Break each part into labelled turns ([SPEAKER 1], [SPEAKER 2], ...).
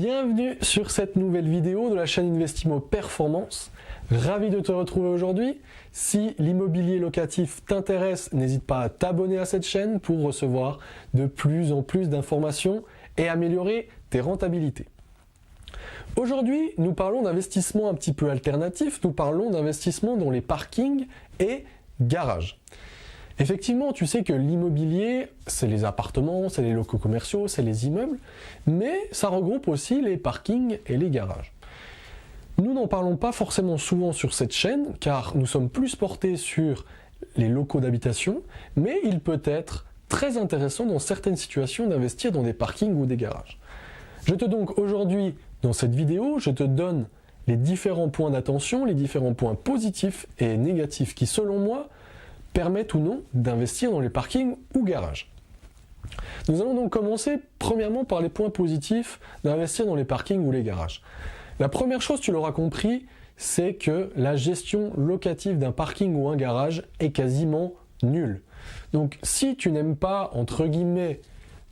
[SPEAKER 1] Bienvenue sur cette nouvelle vidéo de la chaîne Investimo Performance. Ravi de te retrouver aujourd'hui. Si l'immobilier locatif t'intéresse, n'hésite pas à t'abonner à cette chaîne pour recevoir de plus en plus d'informations et améliorer tes rentabilités. Aujourd'hui, nous parlons d'investissement un petit peu alternatif. Nous parlons d'investissement dans les parkings et garages. Effectivement, tu sais que l'immobilier, c'est les appartements, c'est les locaux commerciaux, c'est les immeubles, mais ça regroupe aussi les parkings et les garages. Nous n'en parlons pas forcément souvent sur cette chaîne, car nous sommes plus portés sur les locaux d'habitation, mais il peut être très intéressant dans certaines situations d'investir dans des parkings ou des garages. Donc aujourd'hui, dans cette vidéo, je te donne les différents points d'attention, les différents points positifs et négatifs qui, selon moi, permettent ou non d'investir dans les parkings ou garages. Nous allons donc commencer premièrement par les points positifs d'investir dans les parkings ou les garages. La première chose, tu l'auras compris, c'est que la gestion locative d'un parking ou un garage est quasiment nulle. Donc si tu n'aimes pas, entre guillemets,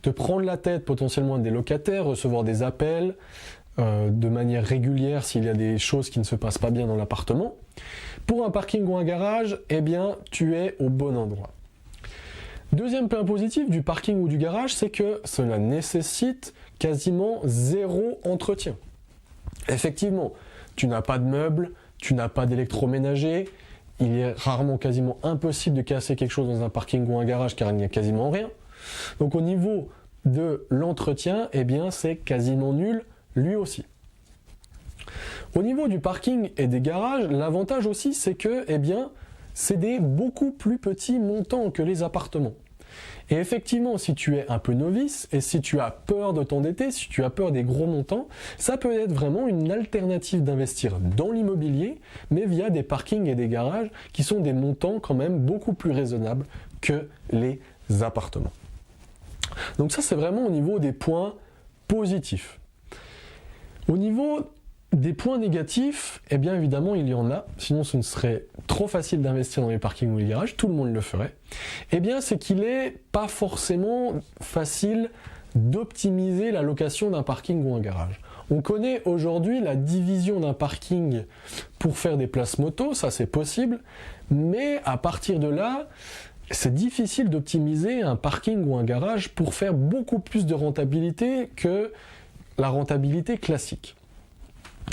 [SPEAKER 1] te prendre la tête potentiellement à des locataires, recevoir des appels de manière régulière s'il y a des choses qui ne se passent pas bien dans l'appartement, pour un parking ou un garage, eh bien, tu es au bon endroit. Deuxième point positif du parking ou du garage, c'est que cela nécessite quasiment zéro entretien. Effectivement, tu n'as pas de meubles, tu n'as pas d'électroménager, il est rarement quasiment impossible de casser quelque chose dans un parking ou un garage car il n'y a quasiment rien. Donc au niveau de l'entretien, eh bien, c'est quasiment nul lui aussi. Au niveau du parking et des garages, l'avantage aussi, c'est que, eh bien, c'est des beaucoup plus petits montants que les appartements. Et effectivement, si tu es un peu novice et si tu as peur de t'endetter, si tu as peur des gros montants, ça peut être vraiment une alternative d'investir dans l'immobilier, mais via des parkings et des garages qui sont des montants quand même beaucoup plus raisonnables que les appartements. Donc ça, c'est vraiment au niveau des points positifs. Au niveau des points négatifs, eh bien évidemment il y en a, sinon ce ne serait trop facile d'investir dans les parkings ou les garages, tout le monde le ferait. Eh bien c'est qu'il n'est pas forcément facile d'optimiser la location d'un parking ou un garage. On connaît aujourd'hui la division d'un parking pour faire des places moto, ça c'est possible, mais à partir de là, c'est difficile d'optimiser un parking ou un garage pour faire beaucoup plus de rentabilité que la rentabilité classique.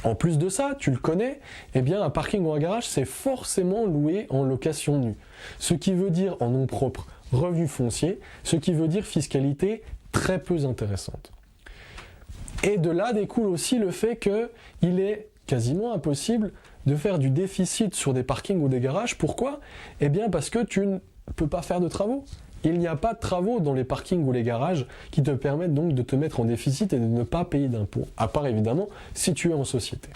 [SPEAKER 1] En plus de ça, tu le connais, eh bien un parking ou un garage, c'est forcément loué en location nue. Ce qui veut dire en nom propre revenu foncier, ce qui veut dire fiscalité très peu intéressante. Et de là découle aussi le fait qu'il est quasiment impossible de faire du déficit sur des parkings ou des garages. Pourquoi ? Eh bien parce que tu ne peux pas faire de travaux. Il n'y a pas de travaux dans les parkings ou les garages qui te permettent donc de te mettre en déficit et de ne pas payer d'impôts, à part évidemment si tu es en société.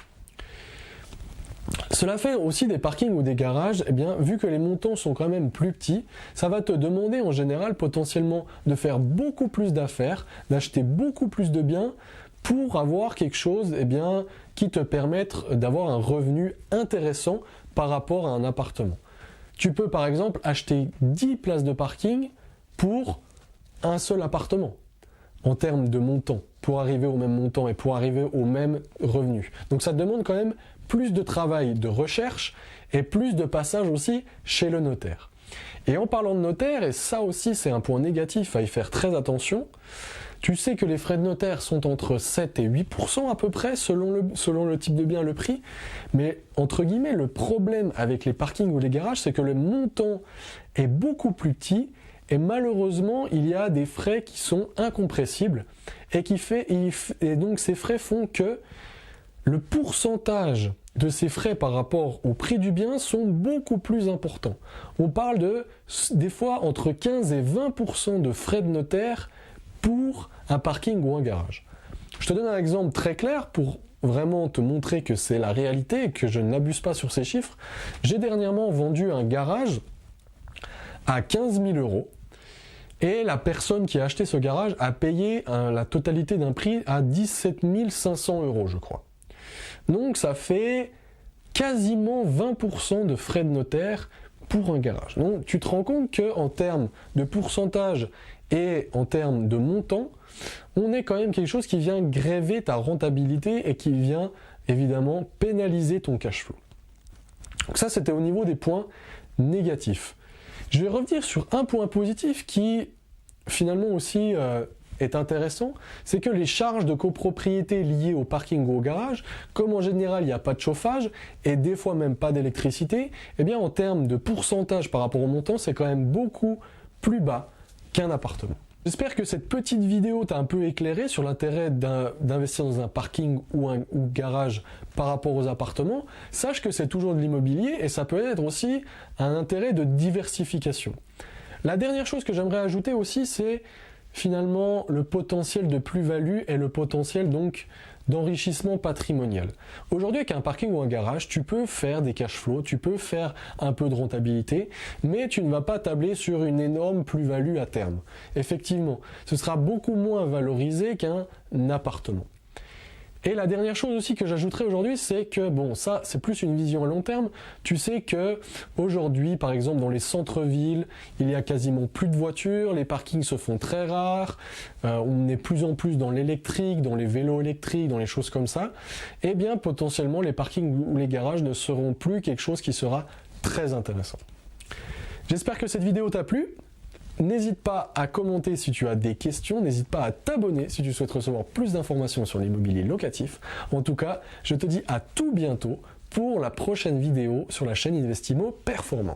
[SPEAKER 1] Cela fait aussi des parkings ou des garages, eh bien, vu que les montants sont quand même plus petits, ça va te demander en général potentiellement de faire beaucoup plus d'affaires, d'acheter beaucoup plus de biens pour avoir quelque chose eh bien, qui te permette d'avoir un revenu intéressant par rapport à un appartement. Tu peux par exemple acheter 10 places de parking pour un seul appartement en termes de montant, pour arriver au même montant et pour arriver au même revenu. Donc ça te demande quand même plus de travail de recherche et plus de passage aussi chez le notaire. Et en parlant de notaire, et ça aussi c'est un point négatif à y faire très attention, tu sais que les frais de notaire sont entre 7 et 8% à peu près selon le type de bien, le prix. Mais entre guillemets, le problème avec les parkings ou les garages, c'est que le montant est beaucoup plus petit et malheureusement, il y a des frais qui sont incompressibles et donc ces frais font que le pourcentage de ces frais par rapport au prix du bien sont beaucoup plus importants. On parle des fois entre 15 et 20% de frais de notaire pour un parking ou un garage. Je te donne un exemple très clair pour vraiment te montrer que c'est la réalité et que je n'abuse pas sur ces chiffres. J'ai dernièrement vendu un garage à 15 000 € et la personne qui a acheté ce garage a payé la totalité d'un prix à 17 500 € je crois. Donc ça fait quasiment 20% de frais de notaire pour un garage. Donc tu te rends compte qu'en termes de pourcentage et en termes de montant, on est quand même quelque chose qui vient gréver ta rentabilité et qui vient évidemment pénaliser ton cash flow. Donc ça, c'était au niveau des points négatifs. Je vais revenir sur un point positif qui finalement aussi est intéressant, c'est que les charges de copropriété liées au parking ou au garage, comme en général il n'y a pas de chauffage et des fois même pas d'électricité, eh bien en termes de pourcentage par rapport au montant, c'est quand même beaucoup plus bas qu'un appartement. J'espère que cette petite vidéo t'a un peu éclairé sur l'intérêt d'investir dans un parking ou garage par rapport aux appartements. Sache que c'est toujours de l'immobilier et ça peut être aussi un intérêt de diversification. La dernière chose que j'aimerais ajouter aussi, c'est finalement le potentiel de plus-value et le potentiel donc d'enrichissement patrimonial. Aujourd'hui, avec un parking ou un garage, tu peux faire des cash flows, tu peux faire un peu de rentabilité, mais tu ne vas pas tabler sur une énorme plus-value à terme. Effectivement, ce sera beaucoup moins valorisé qu'un appartement. Et la dernière chose aussi que j'ajouterai aujourd'hui, c'est que, bon, ça, c'est plus une vision à long terme. Tu sais que aujourd'hui, par exemple, dans les centres-villes, il y a quasiment plus de voitures, les parkings se font très rares, on est plus en plus dans l'électrique, dans les vélos électriques, dans les choses comme ça. Eh bien, potentiellement, les parkings ou les garages ne seront plus quelque chose qui sera très intéressant. J'espère que cette vidéo t'a plu. N'hésite pas à commenter si tu as des questions, n'hésite pas à t'abonner si tu souhaites recevoir plus d'informations sur l'immobilier locatif. En tout cas, je te dis à tout bientôt pour la prochaine vidéo sur la chaîne Investimo Performance.